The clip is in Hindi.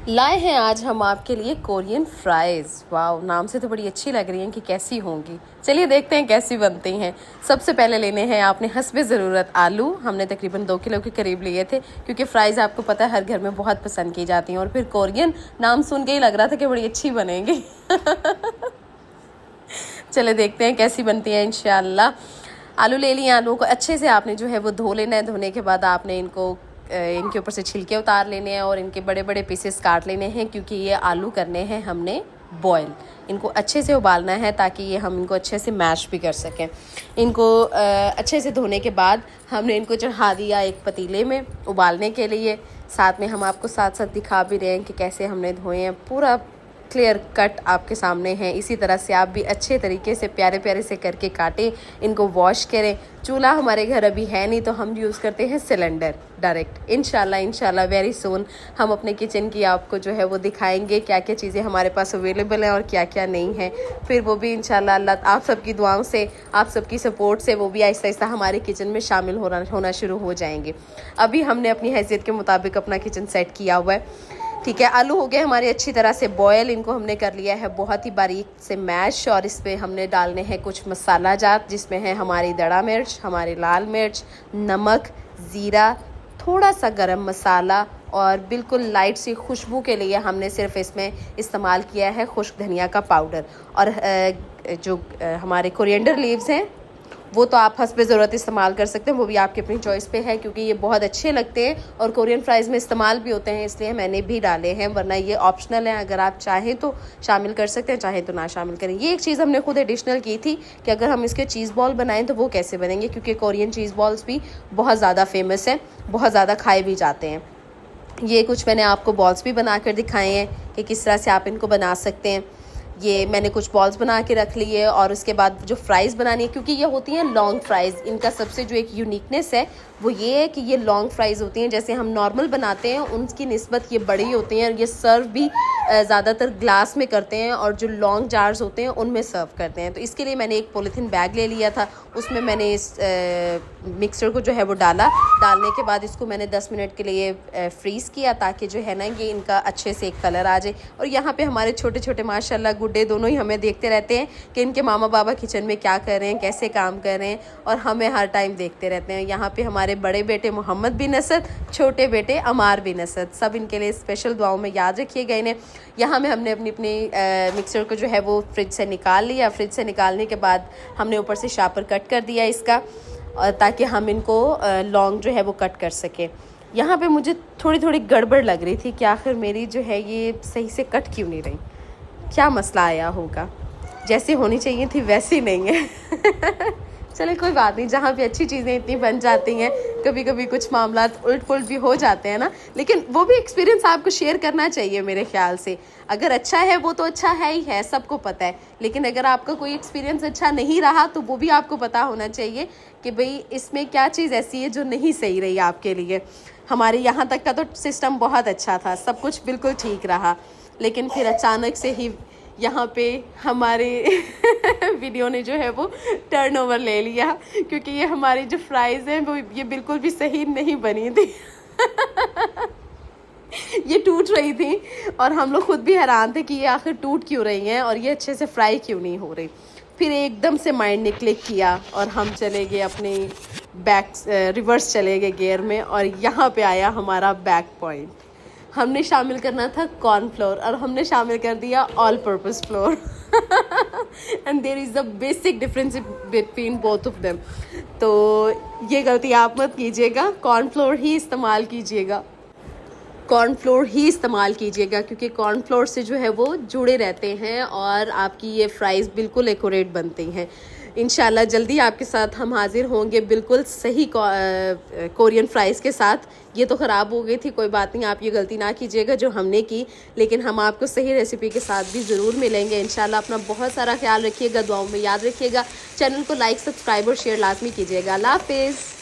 लाए हैं आज हम आपके लिए कोरियन फ्राइज़। वाह, नाम से तो बड़ी अच्छी लग रही हैं कि कैसी होंगी। चलिए देखते हैं कैसी बनती हैं। सबसे पहले लेने हैं आपने हस्बे ज़रूरत आलू। हमने तकरीबन 2 किलो के करीब लिए थे, क्योंकि फ़्राइज़ आपको पता है हर घर में बहुत पसंद की जाती हैं। और फिर कोरियन नाम सुन के ही लग रहा था कि बड़ी अच्छी बनेगी। चले देखते हैं कैसी बनती है इंशाल्लाह। आलू ले लिए, आलू को अच्छे से आपने जो है वो धो लेना है। धोने के बाद आपने इनके ऊपर से छिलके उतार लेने हैं और इनके बड़े बड़े पीसेस काट लेने हैं, क्योंकि ये आलू करने हैं हमने बॉयल। इनको अच्छे से उबालना है ताकि ये हम इनको अच्छे से मैश भी कर सकें। इनको अच्छे से धोने के बाद हमने इनको चढ़ा दिया एक पतीले में उबालने के लिए। साथ में हम आपको साथ साथ दिखा भी रहे हैं कि कैसे हमने धोए हैं। पूरा क्लियर कट आपके सामने है। इसी तरह से आप भी अच्छे तरीके से प्यारे प्यारे से करके काटें, इनको वॉश करें। चूल्हा हमारे घर अभी है नहीं, तो हम यूज़ करते हैं सिलेंडर डायरेक्ट। इंशाल्लाह वेरी सून हम अपने किचन की आपको जो है वो दिखाएंगे, क्या क्या चीज़ें हमारे पास अवेलेबल हैं और क्या क्या नहीं है। फिर वो भी इंशाल्लाह अल्लाह आप सबकी दुआओं से, आप सबकी सपोर्ट से वो भी आहिस्ता आहिस्ता हमारे किचन में शामिल होना शुरू हो जाएंगे। अभी हमने अपनी हैसियत के मुताबिक अपना किचन सेट किया हुआ है। ठीक है, आलू हो गए हमारे अच्छी तरह से बॉयल। इनको हमने कर लिया है बहुत ही बारीक से मैश। और इस पर हमने डालने हैं कुछ मसाला जात, जिसमें है हमारी दड़ा मिर्च, हमारी लाल मिर्च, नमक, ज़ीरा, थोड़ा सा गरम मसाला और बिल्कुल लाइट सी खुशबू के लिए हमने सिर्फ इसमें इस्तेमाल किया है खुश्क धनिया का पाउडर। और जो हमारे कोरिएंडर लीव्स हैं वो तो आप हस्बे ज़रूरत इस्तेमाल कर सकते हैं, वो भी आपकी अपनी चॉइस पे है, क्योंकि ये बहुत अच्छे लगते हैं और कोरियन फ्राइज़ में इस्तेमाल भी होते हैं, इसलिए मैंने भी डाले हैं। वरना ये ऑप्शनल है, अगर आप चाहें तो शामिल कर सकते हैं, चाहें तो ना शामिल करें। ये एक चीज़ हमने खुद एडिशनल की थी कि अगर हम इसके चीज़ बॉल बनाएं तो वो कैसे बनेंगे, क्योंकि कोरियन चीज़ बॉल्स भी बहुत ज़्यादा फेमस हैं, बहुत ज़्यादा खाए भी जाते हैं। ये कुछ मैंने आपको बॉल्स भी बना कर दिखाए हैं कि किस तरह से आप इनको बना सकते हैं। ये मैंने कुछ बॉल्स बना के रख लिए और उसके बाद जो फ्राइज़ बनानी है, क्योंकि ये होती हैं लॉन्ग फ्राइज़। इनका सबसे जो एक यूनिकनेस है वो ये है कि ये लॉन्ग फ्राइज़ होती हैं। जैसे हम नॉर्मल बनाते हैं उनकी निस्बत ये बड़ी होती हैं, और ये सर्व भी ज़्यादातर ग्लास में करते हैं और जो लॉन्ग जार्स होते हैं उनमें सर्व करते हैं। तो इसके लिए मैंने एक पॉलीथीन बैग ले लिया था, उसमें मैंने इस मिक्सचर को जो है वो डालने के बाद इसको मैंने 10 मिनट के लिए फ्रीज़ किया, ताकि जो है ना ये इनका अच्छे से एक कलर आ जाए। और यहाँ पे हमारे छोटे छोटे माशाल्लाह गुड्डे दोनों ही हमें देखते रहते हैं कि इनके मामा बाबा किचन में क्या कर रहे हैं, कैसे काम कर रहे हैं, और हमें हर टाइम देखते रहते हैं। यहाँ पे हमारे बड़े बेटे मोहम्मद बिन असद, छोटे बेटे अमार बिन असद, सब इनके लिए स्पेशल दुआओं में याद रखिएगा इन्हें। यहाँ में हमने अपनी मिक्सचर को जो है वो फ्रिज से निकाल लिया। फ्रिज से निकालने के बाद हमने ऊपर से शापर कट कर दिया इसका, ताकि हम इनको लॉन्ग जो है वो कट कर सकें। यहाँ पे मुझे थोड़ी थोड़ी गड़बड़ लग रही थी कि आखिर मेरी जो है ये सही से कट क्यों नहीं रही, क्या मसला आया होगा, जैसी होनी चाहिए थी वैसी नहीं है। चलिए कोई बात नहीं, जहाँ भी अच्छी चीज़ें इतनी बन जाती हैं, कभी कभी कुछ मामला उलट पुलट भी हो जाते हैं ना, लेकिन वो भी एक्सपीरियंस आपको शेयर करना चाहिए मेरे ख्याल से। अगर अच्छा है वो तो अच्छा है ही है, सबको पता है, लेकिन अगर आपका कोई एक्सपीरियंस अच्छा नहीं रहा तो वो भी आपको पता होना चाहिए कि भाई इसमें क्या चीज़ ऐसी है जो नहीं सही रही आपके लिए। हमारे यहाँ तक का तो सिस्टम बहुत अच्छा था, सब कुछ बिल्कुल ठीक रहा, लेकिन फिर अचानक से ही यहाँ पे हमारे वीडियो ने जो है वो टर्नओवर ले लिया, क्योंकि ये हमारी जो फ्राइज़ हैं वो ये बिल्कुल भी सही नहीं बनी थी। ये टूट रही थी और हम लोग खुद भी हैरान थे कि ये आखिर टूट क्यों रही हैं और ये अच्छे से फ्राई क्यों नहीं हो रही। फिर एकदम से माइंड ने क्लिक किया और हम चले गए अपने रिवर्स चले गए गियर में, और यहाँ पे आया हमारा बैक पॉइंट। हमने शामिल करना था कॉर्नफ्लोर और हमने शामिल कर दिया all purpose floor. And there is the basic difference between both of them. तो ये गलती आप मत कीजिएगा, कॉर्नफ्लोर ही इस्तेमाल कीजिएगा, कॉर्नफ्लोर ही इस्तेमाल कीजिएगा, क्योंकि कॉर्नफ्लोर से जो है वो जुड़े रहते हैं और आपकी ये फ्राइज़ बिल्कुल एक्यूरेट बनती हैं। इंशाल्लाह जल्दी आपके साथ हम हाजिर होंगे बिल्कुल सही कोरियन फ्राइज़ के साथ। ये तो ख़राब हो गई थी, कोई बात नहीं, आप ये गलती ना कीजिएगा जो हमने की, लेकिन हम आपको सही रेसिपी के साथ भी ज़रूर मिलेंगे इंशाल्लाह। अपना बहुत सारा ख्याल रखिएगा, दुआओं में याद रखिएगा। चैनल को लाइक, सब्सक्राइब और शेयर लाजमी कीजिएगा। अल्लाह हाफिज़।